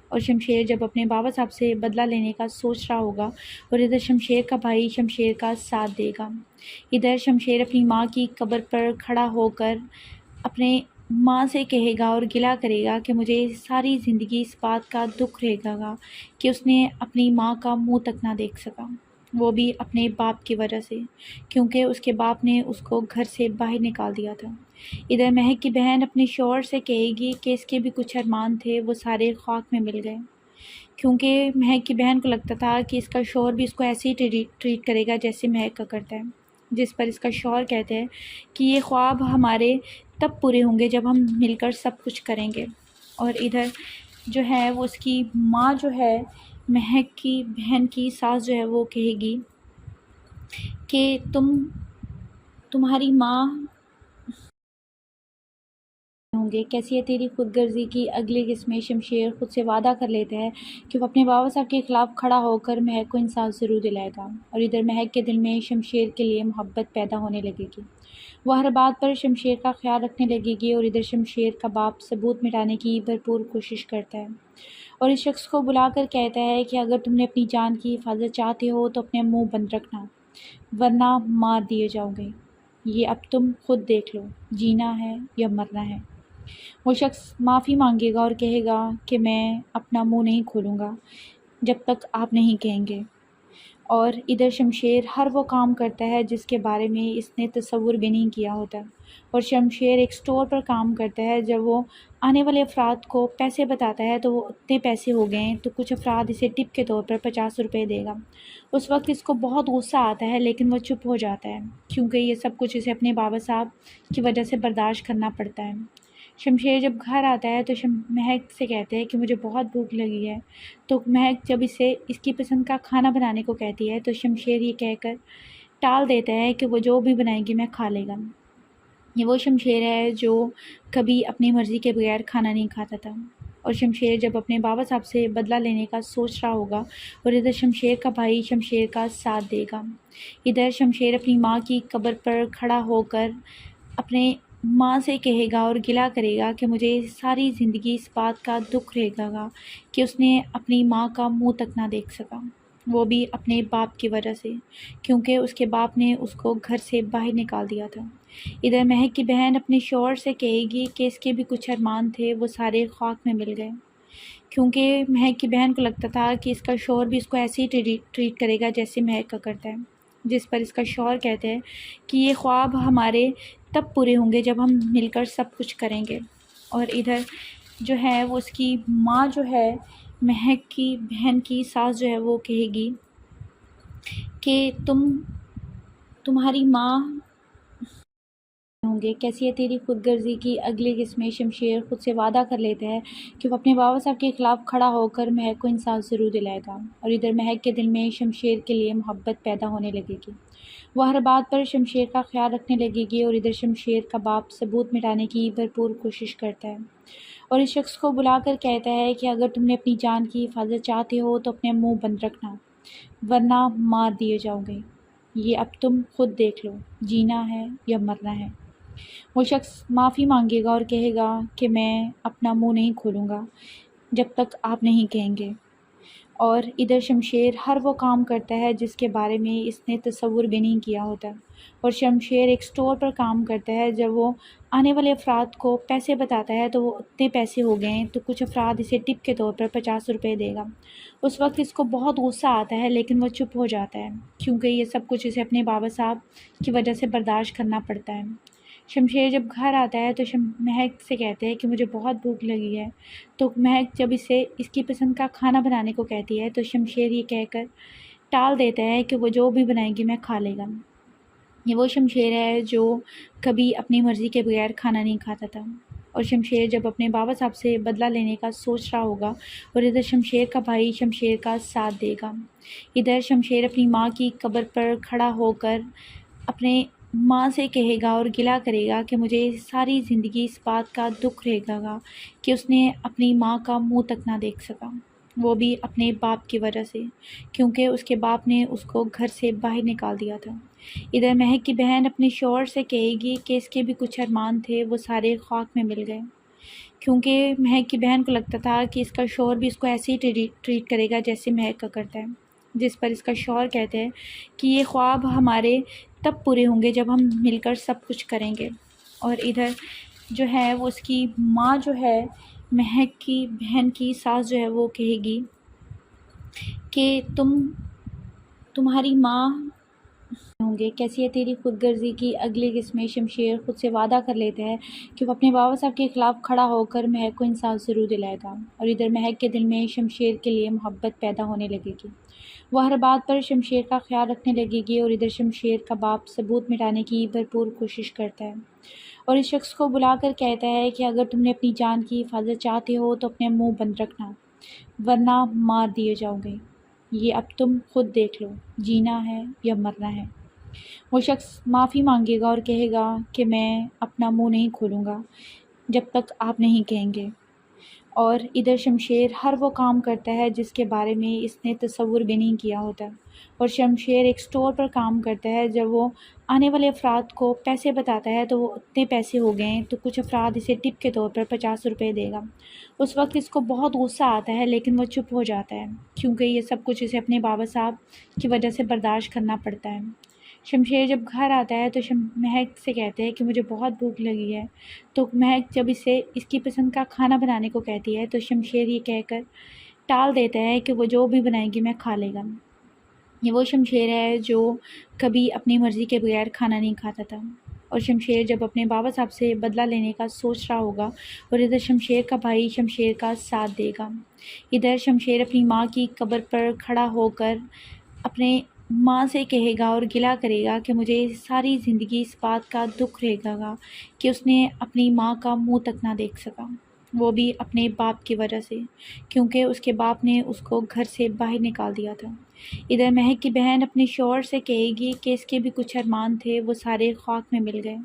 اور شمشیر جب اپنے بابا صاحب سے بدلہ لینے کا سوچ رہا ہوگا، اور ادھر شمشیر کا بھائی شمشیر کا ساتھ دے گا۔ ادھر شمشیر اپنی ماں کی قبر پر کھڑا ہو کر اپنے ماں سے کہے گا اور گلہ کرے گا کہ مجھے ساری زندگی اس بات کا دکھ رہے گا کہ اس نے اپنی ماں کا منہ تک نہ دیکھ سکا، وہ بھی اپنے باپ کی وجہ سے، کیونکہ اس کے باپ نے اس کو گھر سے باہر نکال دیا تھا۔ ادھر مہک کی بہن اپنے شوہر سے کہے گی کہ اس کے بھی کچھ ارمان تھے وہ سارے خاک میں مل گئے، کیونکہ مہک کی بہن کو لگتا تھا کہ اس کا شوہر بھی اس کو ایسے ہی ٹریٹ کرے گا جیسے مہک کا کرتا ہے، جس پر اس کا شوہر کہتے ہیں کہ یہ خواب ہمارے تب پورے ہوں گے جب ہم مل کر سب کچھ کریں گے۔ اور ادھر جو ہے وہ اس کی ماں جو ہے، مہک کی بہن کی ساس جو ہے وہ کہے گی کہ تمہاری ماں ہوں گے کیسی ہے تیری خود غرضی کی اگلی قسمیں شمشیر خود سے وعدہ کر لیتا ہے کہ وہ اپنے بابا صاحب کے خلاف کھڑا ہو کر مہک کو انصاف ضرور دلائے گا، اور ادھر مہک کے دل میں شمشیر کے لیے محبت پیدا ہونے لگے گی۔ وہ ہر بات پر شمشیر کا خیال رکھنے لگے گی، اور ادھر شمشیر کا باپ ثبوت مٹانے کی بھرپور کوشش کرتا ہے اور اس شخص کو بلا کر کہتا ہے کہ اگر تم نے اپنی جان کی حفاظت چاہتے ہو تو اپنے منہ بند رکھنا، ورنہ مار دیے جاؤ گے۔ یہ اب تم خود دیکھ لو، جینا ہے یا مرنا ہے۔ وہ شخص معافی مانگے گا اور کہے گا کہ میں اپنا منہ نہیں کھولوں گا جب تک آپ نہیں کہیں گے، اور ادھر شمشیر ہر وہ کام کرتا ہے جس کے بارے میں اس نے تصور بھی نہیں کیا ہوتا، اور شمشیر ایک سٹور پر کام کرتا ہے۔ جب وہ آنے والے افراد کو پیسے بتاتا ہے تو وہ اتنے پیسے ہو گئے تو کچھ افراد اسے ٹپ کے طور پر 50 روپے دے گا۔ اس وقت اس کو بہت غصہ آتا ہے، لیکن وہ چپ ہو جاتا ہے کیونکہ یہ سب کچھ اسے اپنے بابا صاحب کی وجہ سے برداشت کرنا پڑتا ہے۔ شمشیر جب گھر آتا ہے تو مہک سے کہتے ہیں کہ مجھے بہت بھوک لگی ہے، تو مہک جب اسے اس کی پسند کا کھانا بنانے کو کہتی ہے تو شمشیر یہ کہہ کر ٹال دیتا ہے کہ وہ جو بھی بنائے گی میں کھا لے گا۔ یہ وہ شمشیر ہے جو کبھی اپنی مرضی کے بغیر کھانا نہیں کھاتا تھا، اور شمشیر جب اپنے بابا صاحب سے بدلہ لینے کا سوچ رہا ہوگا، اور ادھر شمشیر کا بھائی شمشیر کا ساتھ دے گا۔ ادھر شمشیر اپنی ماں کی قبر پر کھڑا ہو کر اپنے ماں سے کہے گا اور گلہ کرے گا کہ مجھے ساری زندگی اس بات کا دکھ رہے گا کہ اس نے اپنی ماں کا منہ تک نہ دیکھ سکا، وہ بھی اپنے باپ کی وجہ سے، کیونکہ اس کے باپ نے اس کو گھر سے باہر نکال دیا تھا۔ ادھر مہک کی بہن اپنے شوہر سے کہے گی کہ اس کے بھی کچھ ارمان تھے، وہ سارے خاک میں مل گئے، کیونکہ مہک کی بہن کو لگتا تھا کہ اس کا شوہر بھی اس کو ایسے ہی ٹریٹ کرے گا جیسے مہک کا کرتا ہے، جس پر اس کا شوہر کہتے ہیں کہ یہ خواب ہمارے تب پورے ہوں گے جب ہم مل کر سب کچھ کریں گے۔ اور ادھر جو ہے وہ اس کی ماں جو ہے مہک کی بہن کی ساس جو ہے وہ کہے گی کہ تمہاری ماں ہوں گے کیسی ہے تیری خود غرضی کی اگلی قسمیں شمشیر خود سے وعدہ کر لیتا ہے کہ وہ اپنے بابا صاحب کے خلاف کھڑا ہو کر مہک کو انصاف ضرور دلائے گا، اور ادھر مہک کے دل میں شمشیر کے لیے محبت پیدا ہونے لگے گی۔ وہ ہر بات پر شمشیر کا خیال رکھنے لگے گی، اور ادھر شمشیر کا باپ ثبوت مٹانے کی بھرپور کوشش کرتا ہے اور اس شخص کو بلا کر کہتا ہے کہ اگر تم نے اپنی جان کی حفاظت چاہتے ہو تو اپنے منہ بند رکھنا، ورنہ مار دیے جاؤ گے۔ یہ اب تم خود دیکھ لو، جینا ہے یا مرنا ہے۔ وہ شخص معافی مانگے گا اور کہے گا کہ میں اپنا منہ نہیں کھولوں گا جب تک آپ نہیں کہیں گے، اور ادھر شمشیر ہر وہ کام کرتا ہے جس کے بارے میں اس نے تصور بھی نہیں کیا ہوتا، اور شمشیر ایک سٹور پر کام کرتا ہے۔ جب وہ آنے والے افراد کو پیسے بتاتا ہے تو وہ اتنے پیسے ہو گئے تو کچھ افراد اسے ٹپ کے طور پر 50 روپے دے گا۔ اس وقت اس کو بہت غصہ آتا ہے، لیکن وہ چپ ہو جاتا ہے کیونکہ یہ سب کچھ اسے اپنے بابا صاحب کی وجہ سے برداشت کرنا پڑتا ہے۔ شمشیر جب گھر آتا ہے تو مہک سے کہتے ہیں کہ مجھے بہت بھوک لگی ہے، تو مہک جب اسے اس کی پسند کا کھانا بنانے کو کہتی ہے تو شمشیر یہ کہہ کر ٹال دیتا ہے کہ وہ جو بھی بنائے گی میں کھا لے گا۔ یہ وہ شمشیر ہے جو کبھی اپنی مرضی کے بغیر کھانا نہیں کھاتا تھا، اور شمشیر جب اپنے بابا صاحب سے بدلہ لینے کا سوچ رہا ہوگا، اور ادھر شمشیر کا بھائی شمشیر کا ساتھ دے گا۔ ادھر شمشیر اپنی ماں کی قبر پر کھڑا ہو کر اپنے ماں سے کہے گا اور گلہ کرے گا کہ مجھے ساری زندگی اس بات کا دکھ رہے گا کہ اس نے اپنی ماں کا منہ تک نہ دیکھ سکا، وہ بھی اپنے باپ کی وجہ سے، کیونکہ اس کے باپ نے اس کو گھر سے باہر نکال دیا تھا۔ ادھر مہک کی بہن اپنے شوہر سے کہے گی کہ اس کے بھی کچھ ارمان تھے، وہ سارے خاک میں مل گئے، کیونکہ مہک کی بہن کو لگتا تھا کہ اس کا شوہر بھی اس کو ایسے ہی ٹریٹ کرے گا جیسے مہک کا کرتا ہے، جس پر اس کا شوہر کہتے ہیں کہ یہ خواب ہمارے تب پورے ہوں گے جب ہم مل کر سب کچھ کریں گے۔ اور ادھر جو ہے وہ اس کی ماں جو ہے مہک کی بہن کی ساس جو ہے وہ کہے گی کہ تمہاری ماں ہوں گے کیسی ہے تیری خود غرضی کی اگلی قسمیں شمشیر خود سے وعدہ کر لیتا ہے کہ وہ اپنے بابا صاحب کے خلاف کھڑا ہو کر مہک کو انصاف ضرور دلائے گا، اور ادھر مہک کے دل میں شمشیر کے لیے محبت پیدا ہونے لگے گی۔ وہ ہر بات پر شمشیر کا خیال رکھنے لگے گی، اور ادھر شمشیر کا باپ ثبوت مٹانے کی بھرپور کوشش کرتا ہے اور اس شخص کو بلا کر کہتا ہے کہ اگر تم نے اپنی جان کی حفاظت چاہتے ہو تو اپنے منہ بند رکھنا، ورنہ مار دیے جاؤ گے۔ یہ اب تم خود دیکھ لو، جینا ہے یا مرنا ہے۔ وہ شخص معافی مانگے گا اور کہے گا کہ میں اپنا منہ نہیں کھولوں گا جب تک آپ نہیں کہیں گے۔ اور ادھر شمشیر ہر وہ کام کرتا ہے جس کے بارے میں اس نے تصور بھی نہیں کیا ہوتا، اور شمشیر ایک سٹور پر کام کرتا ہے۔ جب وہ آنے والے افراد کو پیسے بتاتا ہے تو وہ اتنے پیسے ہو گئے ہیں تو کچھ افراد اسے ٹپ کے طور پر 50 روپے دے گا۔ اس وقت اس کو بہت غصہ آتا ہے لیکن وہ چپ ہو جاتا ہے کیونکہ یہ سب کچھ اسے اپنے بابا صاحب کی وجہ سے برداشت کرنا پڑتا ہے۔ شمشیر جب گھر آتا ہے تو مہک سے کہتے ہیں کہ مجھے بہت بھوک لگی ہے، تو مہک جب اسے اس کی پسند کا کھانا بنانے کو کہتی ہے تو شمشیر یہ کہہ کر ٹال دیتا ہے کہ وہ جو بھی بنائے گی میں کھا لے گا۔ یہ وہ شمشیر ہے جو کبھی اپنی مرضی کے بغیر کھانا نہیں کھاتا تھا، اور شمشیر جب اپنے بابا صاحب سے بدلہ لینے کا سوچ رہا ہوگا، اور ادھر شمشیر کا بھائی شمشیر کا ساتھ دے گا۔ ادھر شمشیر اپنی ماں کی قبر پر کھڑا ہو کر اپنے ماں سے کہے گا اور گلہ کرے گا کہ مجھے ساری زندگی اس بات کا دکھ رہے گا کہ اس نے اپنی ماں کا منہ تک نہ دیکھ سکا، وہ بھی اپنے باپ کی وجہ سے، کیونکہ اس کے باپ نے اس کو گھر سے باہر نکال دیا تھا۔ ادھر مہک کی بہن اپنے شوہر سے کہے گی کہ اس کے بھی کچھ ارمان تھے وہ سارے خاک میں مل گئے،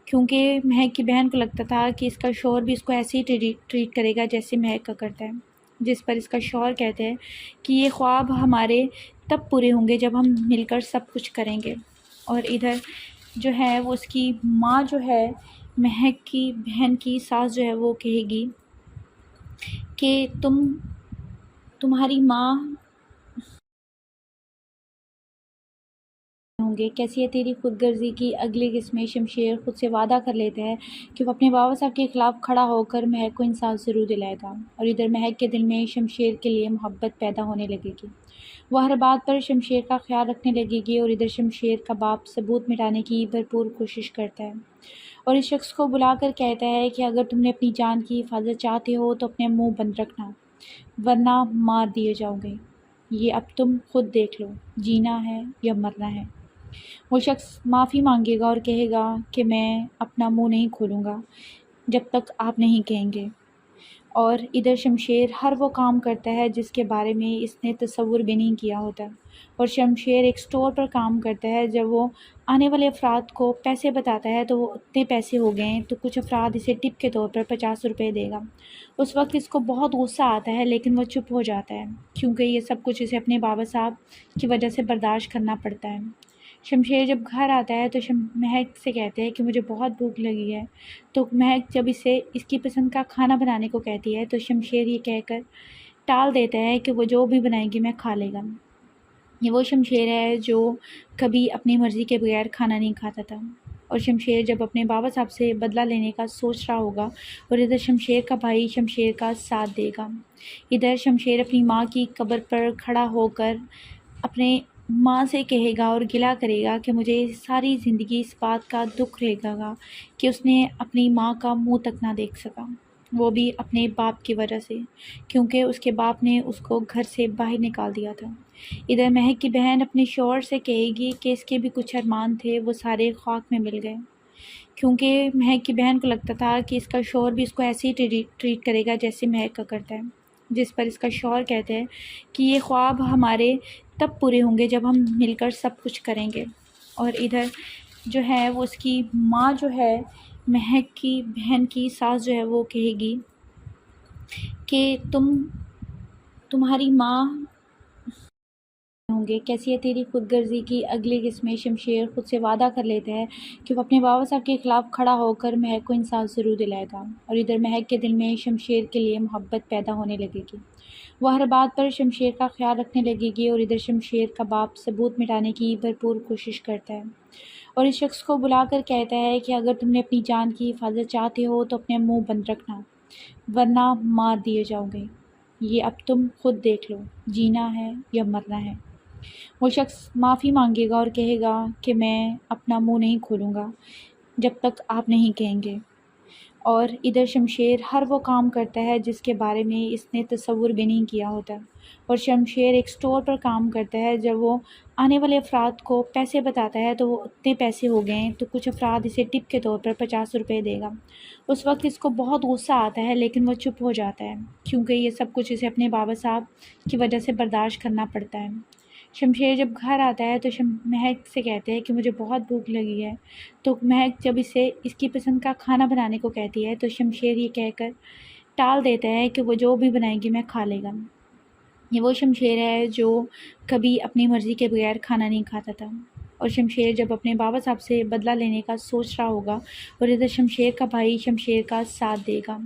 کیونکہ مہک کی بہن کو لگتا تھا کہ اس کا شوہر بھی اس کو ایسے ہی ٹریٹ کرے گا جیسے مہک کا کرتا ہے، جس پر اس کا شوہر کہتے ہیں کہ یہ خواب ہمارے تب پورے ہوں گے جب ہم مل کر سب کچھ کریں گے۔ اور ادھر جو ہے وہ اس کی ماں جو ہے مہک کی بہن کی ساس جو ہے وہ کہے گی کہ تمہاری ماں ہوں گے، کیسی ہے تیری خود غرضی کی اگلی قسمیں۔ شمشیر خود سے وعدہ کر لیتا ہے کہ وہ اپنے بابا صاحب کے خلاف کھڑا ہو کر مہک کو انصاف ضرور دلائے گا، اور ادھر مہک کے دل میں شمشیر کے لیے محبت پیدا ہونے لگے گی۔ وہ ہر بات پر شمشیر کا خیال رکھنے لگے گی، اور ادھر شمشیر کا باپ ثبوت مٹانے کی بھرپور کوشش کرتا ہے، اور اس شخص کو بلا کر کہتا ہے کہ اگر تم نے اپنی جان کی حفاظت چاہتے ہو تو اپنے منہ بند رکھنا، ورنہ مار دیے جاؤ گے۔ یہ اب تم خود دیکھ لو، جینا ہے یا مرنا ہے۔ وہ شخص معافی مانگے گا اور کہے گا کہ میں اپنا منہ نہیں کھولوں گا جب تک آپ نہیں کہیں گے۔ اور ادھر شمشیر ہر وہ کام کرتا ہے جس کے بارے میں اس نے تصور بھی نہیں کیا ہوتا، اور شمشیر ایک سٹور پر کام کرتا ہے۔ جب وہ آنے والے افراد کو پیسے بتاتا ہے تو وہ اتنے پیسے ہو گئے ہیں تو کچھ افراد اسے ٹپ کے طور پر 50 روپے دے گا۔ اس وقت اس کو بہت غصہ آتا ہے لیکن وہ چپ ہو جاتا ہے کیونکہ یہ سب کچھ اسے اپنے بابا صاحب کی وجہ سے برداشت کرنا پڑتا ہے۔ شمشیر جب گھر آتا ہے تو مہک سے کہتے ہیں کہ مجھے بہت بھوک لگی ہے، تو مہک جب اسے اس کی پسند کا کھانا بنانے کو کہتی ہے تو شمشیر یہ کہہ کر ٹال دیتا ہے کہ وہ جو بھی بنائے گی میں کھا لے گا۔ یہ وہ شمشیر ہے جو کبھی اپنی مرضی کے بغیر کھانا نہیں کھاتا تھا، اور شمشیر جب اپنے بابا صاحب سے بدلہ لینے کا سوچ رہا ہوگا، اور ادھر شمشیر کا بھائی شمشیر کا ساتھ دے گا۔ ادھر شمشیر اپنی ماں کی قبر پر کھڑا ہو کر اپنے ماں سے کہے گا اور گلہ کرے گا کہ مجھے ساری زندگی اس بات کا دکھ رہے گا کہ اس نے اپنی ماں کا منہ تک نہ دیکھ سکا، وہ بھی اپنے باپ کی وجہ سے، کیونکہ اس کے باپ نے اس کو گھر سے باہر نکال دیا تھا۔ ادھر مہک کی بہن اپنے شوہر سے کہے گی کہ اس کے بھی کچھ ارمان تھے وہ سارے خاک میں مل گئے، کیونکہ مہک کی بہن کو لگتا تھا کہ اس کا شوہر بھی اس کو ایسے ہی ٹریٹ کرے گا جیسے مہک کا کرتا ہے، جس پر اس کا شوہر کہتے ہیں کہ یہ خواب ہمارے تب پورے ہوں گے جب ہم مل کر سب کچھ کریں گے۔ اور ادھر جو ہے وہ اس کی ماں جو ہے مہک کی بہن کی ساس جو ہے وہ کہے گی کہ تمہاری ماں ہوں گے، کیسی ہے تیری خود غرضی کی اگلی قسمیں۔ شمشیر خود سے وعدہ کر لیتا ہے کہ وہ اپنے بابا صاحب کے خلاف کھڑا ہو کر مہک کو انصاف ضرور دلائے گا، اور ادھر مہک کے دل میں شمشیر کے لیے محبت پیدا ہونے لگے گی۔ وہ ہر بات پر شمشیر کا خیال رکھنے لگے گی، اور ادھر شمشیر کا باپ ثبوت مٹانے کی بھرپور کوشش کرتا ہے، اور اس شخص کو بلا کر کہتا ہے کہ اگر تم نے اپنی جان کی حفاظت چاہتے ہو تو اپنے منہ بند رکھنا، ورنہ مار دیے جاؤ گے۔ یہ اب تم خود دیکھ لو، جینا ہے یا مرنا ہے۔ وہ شخص معافی مانگے گا اور کہے گا کہ میں اپنا منہ نہیں کھولوں گا جب تک آپ نہیں کہیں گے۔ اور ادھر شمشیر ہر وہ کام کرتا ہے جس کے بارے میں اس نے تصور بھی نہیں کیا ہوتا، اور شمشیر ایک سٹور پر کام کرتا ہے۔ جب وہ آنے والے افراد کو پیسے بتاتا ہے تو وہ اتنے پیسے ہو گئے ہیں تو کچھ افراد اسے ٹپ کے طور پر 50 روپے دے گا۔ اس وقت اس کو بہت غصہ آتا ہے لیکن وہ چپ ہو جاتا ہے کیونکہ یہ سب کچھ اسے اپنے بابا صاحب کی وجہ سے برداشت کرنا پڑتا ہے۔ شمشیر جب گھر آتا ہے تو مہک سے کہتے ہیں کہ مجھے بہت بھوک لگی ہے، تو مہک جب اسے اس کی پسند کا کھانا بنانے کو کہتی ہے تو شمشیر یہ کہہ کر ٹال دیتا ہے کہ وہ جو بھی بنائے گی میں کھا لے گا۔ یہ وہ شمشیر ہے جو کبھی اپنی مرضی کے بغیر کھانا نہیں کھاتا تھا، اور شمشیر جب اپنے بابا صاحب سے بدلہ لینے کا سوچ رہا ہوگا اور ادھر شمشیر کا بھائی شمشیر کا ساتھ دے گا۔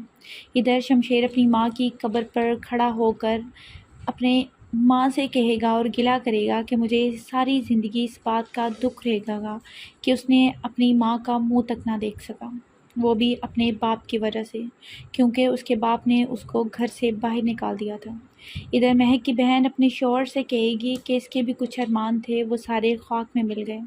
ادھر شمشیر اپنی ماں کی قبر پر کھڑا ہو کر اپنے ماں سے کہے گا اور گلہ کرے گا کہ مجھے ساری زندگی اس بات کا دکھ رہے گا کہ اس نے اپنی ماں کا منہ تک نہ دیکھ سکا، وہ بھی اپنے باپ کی وجہ سے، کیونکہ اس کے باپ نے اس کو گھر سے باہر نکال دیا تھا۔ ادھر مہک کی بہن اپنے شوہر سے کہے گی کہ اس کے بھی کچھ ارمان تھے وہ سارے خاک میں مل گئے،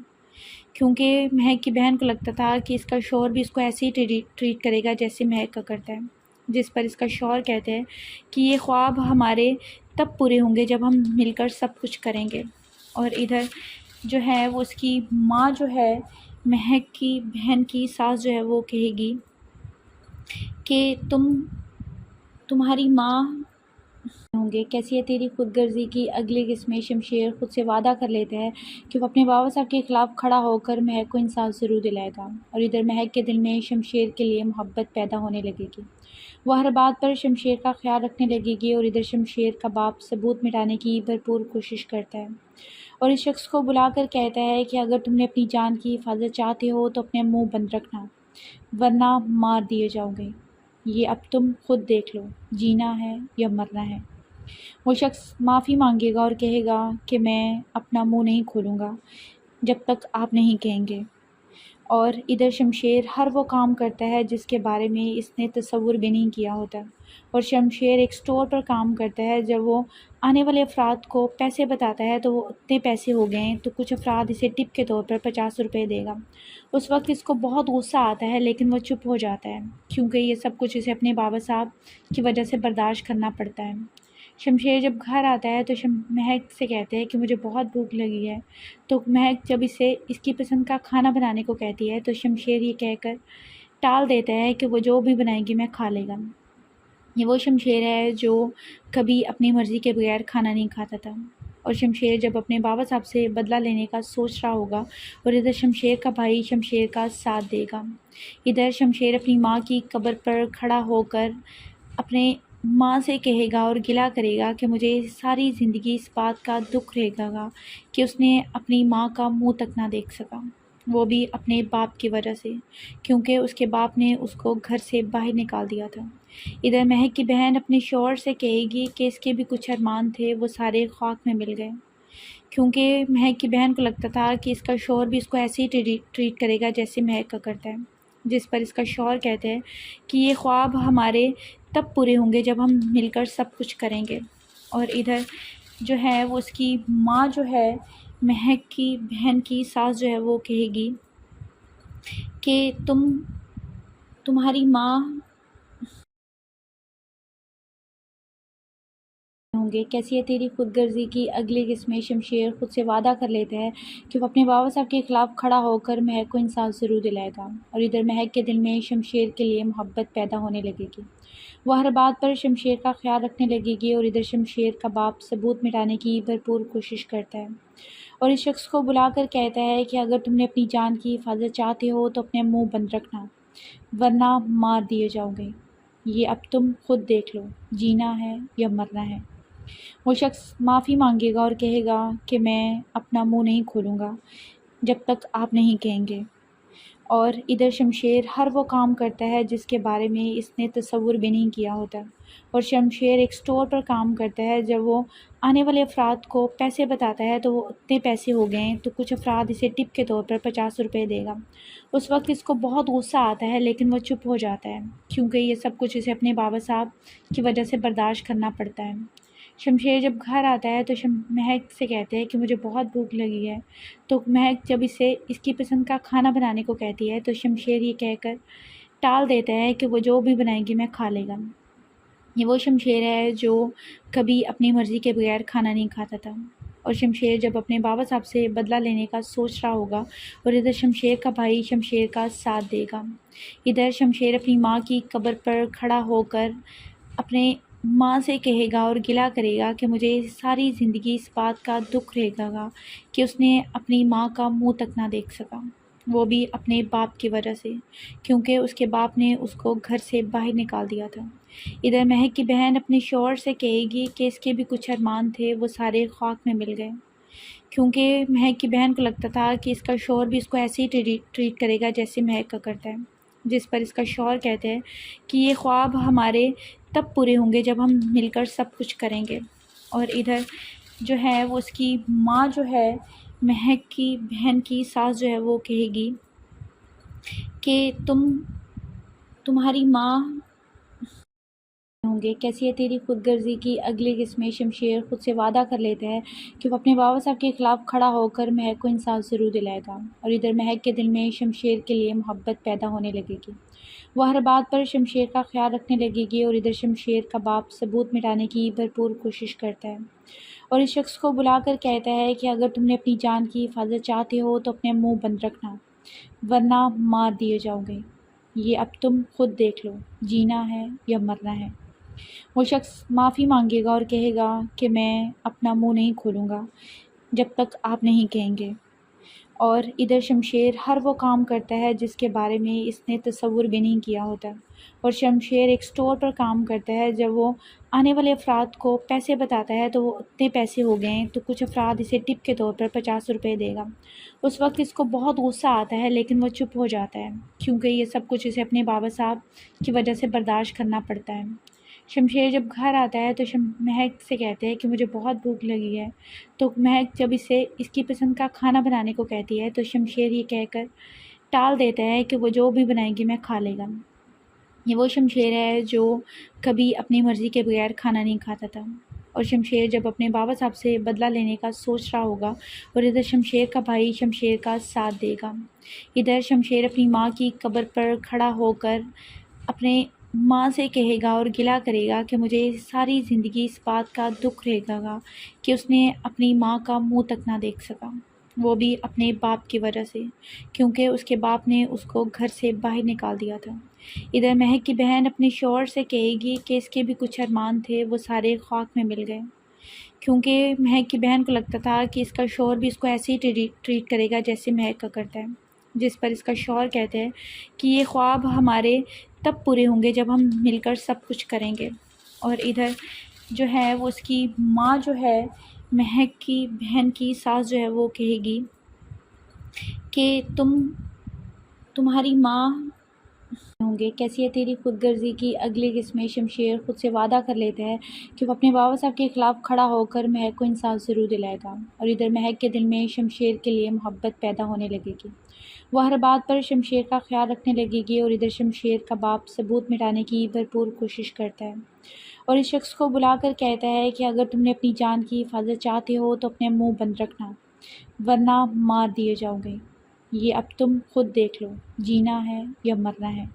کیونکہ مہک کی بہن کو لگتا تھا کہ اس کا شوہر بھی اس کو ایسے ہی ٹریٹ کرے گا جیسے مہک کا کرتا ہے، جس پر اس کا شوہر کہتے ہیں کہ یہ خواب ہمارے تب پورے ہوں گے جب ہم مل کر سب کچھ کریں گے۔ اور ادھر جو ہے وہ اس کی ماں جو ہے مہک کی بہن کی ساس جو ہے وہ کہے گی کہ تمہاری ماں ہوں گے، کیسی ہے تیری خود غرضی کی اگلی قسمیں۔ شمشیر خود سے وعدہ کر لیتا ہے کہ وہ اپنے بابا صاحب کے خلاف کھڑا ہو کر مہک کو انصاف ضرور دلائے گا، اور ادھر مہک کے دل میں شمشیر کے لیے محبت پیدا ہونے لگے گی، وہ ہر بات پر شمشیر کا خیال رکھنے لگے گی، اور ادھر شمشیر کا باپ ثبوت مٹانے کی بھرپور کوشش کرتا ہے اور اس شخص کو بلا کر کہتا ہے کہ اگر تم نے اپنی جان کی حفاظت چاہتے ہو تو اپنے منہ بند رکھنا، ورنہ مار دیے جاؤ گے، یہ اب تم خود دیکھ لو، جینا ہے یا مرنا ہے۔ وہ شخص معافی مانگے گا اور کہے گا کہ میں اپنا منہ نہیں کھولوں گا جب تک آپ نہیں کہیں گے، اور ادھر شمشیر ہر وہ کام کرتا ہے جس کے بارے میں اس نے تصور بھی نہیں کیا ہوتا، اور شمشیر ایک سٹور پر کام کرتا ہے، جب وہ آنے والے افراد کو پیسے بتاتا ہے تو وہ اتنے پیسے ہو گئے تو کچھ افراد اسے ٹپ کے طور پر 50 روپے دے گا۔ اس وقت اس کو بہت غصہ آتا ہے لیکن وہ چپ ہو جاتا ہے کیونکہ یہ سب کچھ اسے اپنے بابا صاحب کی وجہ سے برداشت کرنا پڑتا ہے۔ شمشیر جب گھر آتا ہے تو مہک سے کہتے ہیں کہ مجھے بہت بھوک لگی ہے، تو مہک جب اسے اس کی پسند کا کھانا بنانے کو کہتی ہے تو شمشیر یہ کہہ کر ٹال دیتا ہے کہ وہ جو بھی بنائے گی میں کھا لے گا۔ یہ وہ شمشیر ہے جو کبھی اپنی مرضی کے بغیر کھانا نہیں کھاتا تھا، اور شمشیر جب اپنے بابا صاحب سے بدلہ لینے کا سوچ رہا ہوگا اور ادھر شمشیر کا بھائی شمشیر کا ساتھ دے گا۔ ادھر شمشیر اپنی ماں کی قبر پر کھڑا ہو کر اپنے ماں سے کہے گا اور گلہ کرے گا کہ مجھے ساری زندگی اس بات کا دکھ رہے گا کہ اس نے اپنی ماں کا منہ تک نہ دیکھ سکا، وہ بھی اپنے باپ کی وجہ سے، کیونکہ اس کے باپ نے اس کو گھر سے باہر نکال دیا تھا۔ ادھر مہک کی بہن اپنے شوہر سے کہے گی کہ اس کے بھی کچھ ارمان تھے وہ سارے خاک میں مل گئے، کیونکہ مہک کی بہن کو لگتا تھا کہ اس کا شوہر بھی اس کو ایسے ہی ٹریٹ کرے گا جیسے مہک کا کرتا ہے، جس پر اس کا شوہر کہتے ہیں کہ یہ خواب ہمارے تب پورے ہوں گے جب ہم مل کر سب کچھ کریں گے۔ اور ادھر جو ہے وہ اس کی ماں جو ہے مہک کی بہن کی ساس جو ہے وہ کہے گی کہ تمہاری ماں ہوں گے، کیسی ہے تیری خود غرضی کی اگلی قسمیں۔ شمشیر خود سے وعدہ کر لیتا ہے کہ وہ اپنے بابا صاحب کے خلاف کھڑا ہو کر مہک کو انصاف ضرور دلائے گا، اور ادھر مہک کے دل میں شمشیر کے لیے محبت پیدا ہونے لگے گی، وہ ہر بات پر شمشیر کا خیال رکھنے لگے گی، اور ادھر شمشیر کا باپ ثبوت مٹانے کی بھرپور کوشش کرتا ہے اور اس شخص کو بلا کر کہتا ہے کہ اگر تم نے اپنی جان کی حفاظت چاہتے ہو تو اپنے منہ بند رکھنا، ورنہ مار دیے جاؤ گے، یہ اب تم خود دیکھ لو، جینا ہے یا مرنا ہے۔ وہ شخص معافی مانگے گا اور کہے گا کہ میں اپنا منہ نہیں کھولوں گا جب تک آپ نہیں کہیں گے، اور ادھر شمشیر ہر وہ کام کرتا ہے جس کے بارے میں اس نے تصور بھی نہیں کیا ہوتا، اور شمشیر ایک سٹور پر کام کرتا ہے، جب وہ آنے والے افراد کو پیسے بتاتا ہے تو وہ اتنے پیسے ہو گئے تو کچھ افراد اسے ٹپ کے طور پر 50 روپے دے گا۔ اس وقت اس کو بہت غصہ آتا ہے لیکن وہ چپ ہو جاتا ہے کیونکہ یہ سب کچھ اسے اپنے بابا صاحب کی وجہ سے برداشت کرنا پڑتا ہے۔ شمشیر جب گھر آتا ہے تو مہک سے کہتے ہیں کہ مجھے بہت بھوک لگی ہے، تو مہک جب اسے اس کی پسند کا کھانا بنانے کو کہتی ہے تو شمشیر یہ کہہ کر ٹال دیتا ہے کہ وہ جو بھی بنائے گی میں کھا لے گا۔ یہ وہ شمشیر ہے جو کبھی اپنی مرضی کے بغیر کھانا نہیں کھاتا تھا، اور شمشیر جب اپنے بابا صاحب سے بدلہ لینے کا سوچ رہا ہوگا اور ادھر شمشیر کا بھائی شمشیر کا ساتھ دے گا۔ ادھر شمشیر اپنی ماں کی قبر پر کھڑا ہو کر اپنے ماں سے کہے گا اور گلہ کرے گا کہ مجھے ساری زندگی اس بات کا دکھ رہے گا کہ اس نے اپنی ماں کا منہ تک نہ دیکھ سکا، وہ بھی اپنے باپ کی وجہ سے، کیونکہ اس کے باپ نے اس کو گھر سے باہر نکال دیا تھا۔ ادھر مہک کی بہن اپنے شوہر سے کہے گی کہ اس کے بھی کچھ ارمان تھے، وہ سارے خاک میں مل گئے، کیونکہ مہک کی بہن کو لگتا تھا کہ اس کا شوہر بھی اس کو ایسے ہی ٹریٹ کرے گا جیسے مہک کا کرتا ہے، جس پر اس کا شوہر کہتے ہیں کہ یہ خواب ہمارے تب پورے ہوں گے جب ہم مل کر سب کچھ کریں گے۔ اور ادھر جو ہے وہ اس کی ماں جو ہے، مہک کی بہن کی ساس جو ہے وہ کہے گی کہ تمہاری ماں ہوں گے، کیسی ہے تیری خود غرضی کی اگلی قسمیں۔ شمشیر خود سے وعدہ کر لیتا ہے کہ وہ اپنے بابا صاحب کے خلاف کھڑا ہو کر مہک کو انصاف ضرور دلائے گا، اور ادھر مہک کے دل میں شمشیر کے لیے محبت پیدا ہونے لگے گی، وہ ہر بات پر شمشیر کا خیال رکھنے لگے گی، اور ادھر شمشیر کا باپ ثبوت مٹانے کی بھرپور کوشش کرتا ہے اور اس شخص کو بلا کر کہتا ہے کہ اگر تم نے اپنی جان کی حفاظت چاہتے ہو تو اپنے منہ بند رکھنا، ورنہ مار دیے جاؤ گے، یہ اب تم خود دیکھ لو، جینا ہے یا مرنا ہے۔ وہ شخص معافی مانگے گا اور کہے گا کہ میں اپنا منہ نہیں کھولوں گا جب تک آپ نہیں کہیں گے، اور ادھر شمشیر ہر وہ کام کرتا ہے جس کے بارے میں اس نے تصور بھی نہیں کیا ہوتا، اور شمشیر ایک سٹور پر کام کرتا ہے، جب وہ آنے والے افراد کو پیسے بتاتا ہے تو وہ اتنے پیسے ہو گئے تو کچھ افراد اسے ٹپ کے طور پر 50 روپے دے گا۔ اس وقت اس کو بہت غصہ آتا ہے لیکن وہ چپ ہو جاتا ہے، کیونکہ یہ سب کچھ اسے اپنے بابا صاحب کی وجہ سے برداشت کرنا پڑتا ہے۔ شمشیر جب گھر آتا ہے تو مہک سے کہتے ہیں کہ مجھے بہت بھوک لگی ہے، تو مہک جب اسے اس کی پسند کا کھانا بنانے کو کہتی ہے تو شمشیر یہ کہہ کر ٹال دیتا ہے کہ وہ جو بھی بنائے گی میں کھا لے گا۔ یہ وہ شمشیر ہے جو کبھی اپنی مرضی کے بغیر کھانا نہیں کھاتا تھا، اور شمشیر جب اپنے بابا صاحب سے بدلہ لینے کا سوچ رہا ہوگا، اور ادھر شمشیر کا بھائی شمشیر کا ساتھ دے گا۔ ادھر شمشیر اپنی ماں کی قبر پر کھڑا ہو کر اپنے ماں سے کہے گا اور گلہ کرے گا کہ مجھے ساری زندگی اس بات کا دکھ رہے گا کہ اس نے اپنی ماں کا منہ تک نہ دیکھ سکا، وہ بھی اپنے باپ کی وجہ سے، کیونکہ اس کے باپ نے اس کو گھر سے باہر نکال دیا تھا۔ ادھر مہک کی بہن اپنے شوہر سے کہے گی کہ اس کے بھی کچھ ارمان تھے، وہ سارے خاک میں مل گئے، کیونکہ مہک کی بہن کو لگتا تھا کہ اس کا شوہر بھی اس کو ایسے ہی ٹریٹ کرے گا جیسے مہک کا کرتا ہے، جس پر اس کا شوہر کہتے ہیں کہ یہ خواب ہمارے تب پورے ہوں گے جب ہم مل کر سب کچھ کریں گے۔ اور ادھر جو ہے وہ اس کی ماں جو ہے، مہک کی بہن کی ساس جو ہے وہ کہے گی کہ تمہاری ماں ہوں گے، کیسی ہے تیری خود غرضی کی اگلی قسمیں۔ شمشیر خود سے وعدہ کر لیتا ہے کہ وہ اپنے بابا صاحب کے خلاف کھڑا ہو کر مہک کو انصاف ضرور دلائے گا، اور ادھر مہک کے دل میں شمشیر کے لیے محبت پیدا ہونے لگے گی، وہ ہر بات پر شمشیر کا خیال رکھنے لگے گی، اور ادھر شمشیر کا باپ ثبوت مٹانے کی بھرپور کوشش کرتا ہے اور اس شخص کو بلا کر کہتا ہے کہ اگر تم نے اپنی جان کی حفاظت چاہتے ہو تو اپنے منہ بند رکھنا، ورنہ مار دیے جاؤ گے، یہ اب تم خود دیکھ لو، جینا ہے یا مرنا ہے۔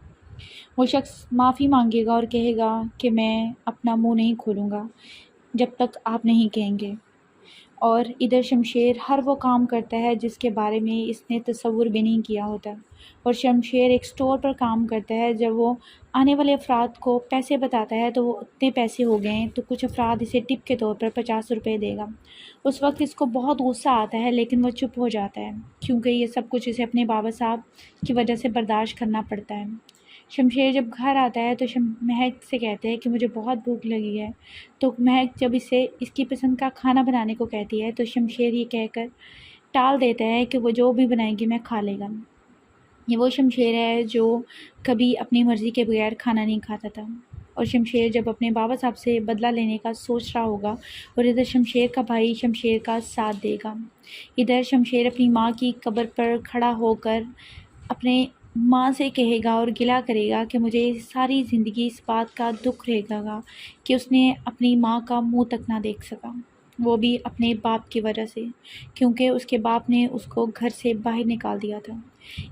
وہ شخص معافی مانگے گا اور کہے گا کہ میں اپنا منہ نہیں کھولوں گا جب تک آپ نہیں کہیں گے، اور ادھر شمشیر ہر وہ کام کرتا ہے جس کے بارے میں اس نے تصور بھی نہیں کیا ہوتا، اور شمشیر ایک سٹور پر کام کرتا ہے، جب وہ آنے والے افراد کو پیسے بتاتا ہے تو وہ اتنے پیسے ہو گئے تو کچھ افراد اسے ٹپ کے طور پر 50 روپے دے گا۔ اس وقت اس کو بہت غصہ آتا ہے لیکن وہ چپ ہو جاتا ہے، کیونکہ یہ سب کچھ اسے اپنے بابا صاحب کی وجہ سے برداشت کرنا پڑتا ہے۔ شمشیر جب گھر آتا ہے تو مہک سے کہتے ہیں کہ مجھے بہت بھوک لگی ہے، تو مہک جب اسے اس کی پسند کا کھانا بنانے کو کہتی ہے تو شمشیر یہ کہہ کر ٹال دیتا ہے کہ وہ جو بھی بنائے گی میں کھا لے گا۔ یہ وہ شمشیر ہے جو کبھی اپنی مرضی کے بغیر کھانا نہیں کھاتا تھا، اور شمشیر جب اپنے بابا صاحب سے بدلہ لینے کا سوچ رہا ہوگا، اور ادھر شمشیر کا بھائی شمشیر کا ساتھ دے گا۔ ادھر شمشیر اپنی ماں کی قبر پر کھڑا ہو کر اپنے ماں سے کہے گا اور گلہ کرے گا کہ مجھے ساری زندگی اس بات کا دکھ رہے گا کہ اس نے اپنی ماں کا منہ تک نہ دیکھ سکا، وہ بھی اپنے باپ کی وجہ سے، کیونکہ اس کے باپ نے اس کو گھر سے باہر نکال دیا تھا۔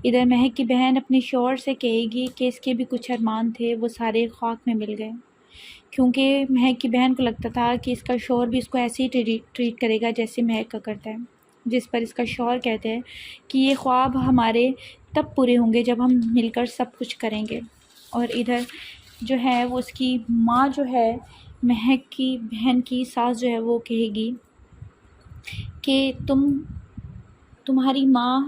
ادھر مہک کی بہن اپنے شوہر سے کہے گی کہ اس کے بھی کچھ ارمان تھے، وہ سارے خاک میں مل گئے، کیونکہ مہک کی بہن کو لگتا تھا کہ اس کا شوہر بھی اس کو ایسے ہی ٹریٹ کرے گا جیسے مہک کا کرتا ہے، جس پر اس کا شوہر کہتے ہیں کہ یہ خواب ہمارے تب پورے ہوں گے جب ہم مل کر سب کچھ کریں گے۔ اور ادھر جو ہے وہ اس کی ماں جو ہے، مہک کی بہن کی ساس جو ہے وہ کہے گی کہ تمہاری ماں